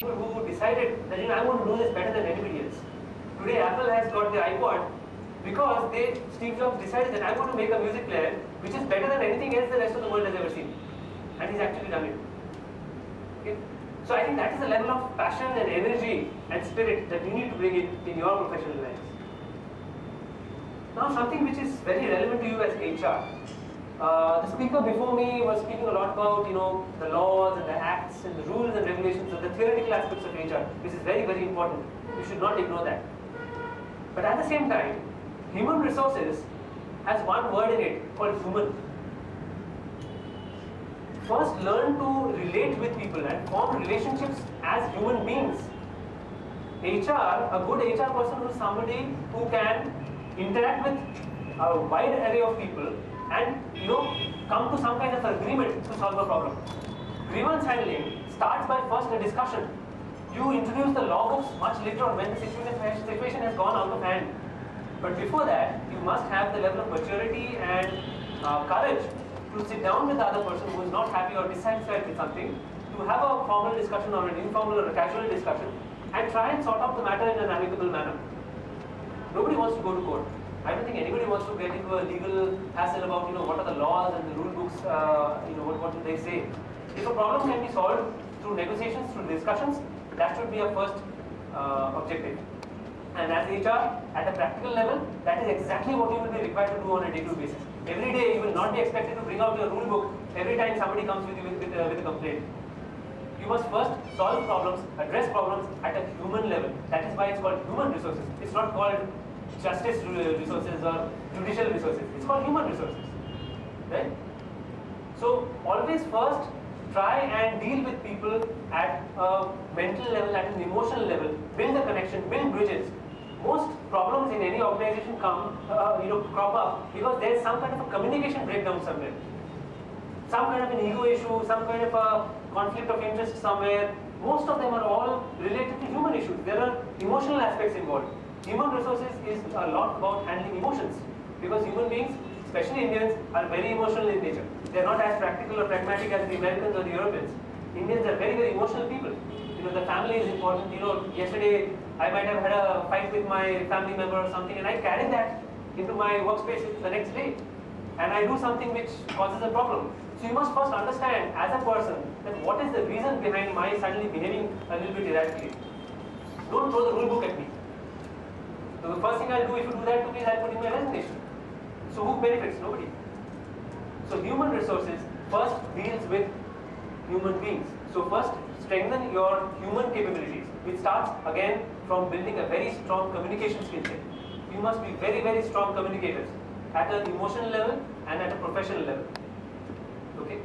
who decided that I want to do this better than anybody else. Today Apple has got the iPod because Steve Jobs decided that I want to make a music player which is better than anything else the rest of the world has ever seen, and he's actually done it. Okay? So I think that is the level of passion and energy and spirit that you need to bring in your professional lives. Now something which is very relevant to you as HR. The speaker before me was speaking a lot about the laws and the acts and the rules and regulations and the theoretical aspects of HR, which is very, very important. You should not ignore that. But at the same time, human resources has one word in it called human. First, learn to relate with people and form relationships as human beings. A good HR person is somebody who can interact with a wide array of people and come to some kind of agreement to solve a problem. Grievance handling starts by first a discussion. You introduce the law books much later on when the situation has gone out of hand. But before that, you must have the level of maturity and courage to sit down with the other person who is not happy or dissatisfied with something, to have a formal discussion or an informal or a casual discussion, and try and sort out the matter in an amicable manner. Nobody wants to go to court. I don't think anybody wants to get into a legal hassle about what are the laws and the rule books, what do they say. If a problem can be solved through negotiations, through discussions, that should be a first objective. And as HR, at a practical level, that is exactly what you will be required to do on a day-to-day basis. Every day, you will not be expected to bring out your rule book every time somebody comes with you with a complaint. You must first solve problems, address problems at a human level. That is why it's called human resources. It's not called justice resources or judicial resources. It's called human resources. Right? So always first try and deal with people at a mental level, at an emotional level. Build a connection, build bridges. Most problems in any organization crop up because there is some kind of a communication breakdown somewhere. Some kind of an ego issue, some kind of a conflict of interest somewhere. Most of them are all related to human issues. There are emotional aspects involved. Human resources is a lot about handling emotions because human beings, especially Indians, are very emotional in nature. They are not as practical or pragmatic as the Americans or the Europeans. Indians are very, very emotional people. The family is important. Yesterday I might have had a fight with my family member or something, and I carry that into my workspace the next day, and I do something which causes a problem. So you must first understand as a person that what is the reason behind my suddenly behaving a little bit erratically. Don't throw the rule book at me. So the first thing I'll do if you do that to me is I'll put in my resignation. So who benefits? Nobody. So human resources first deals with human beings. So first strengthen your human capabilities, which starts again from building a very strong communication skill set. You must be very, very strong communicators at an emotional level and at a professional level. Okay?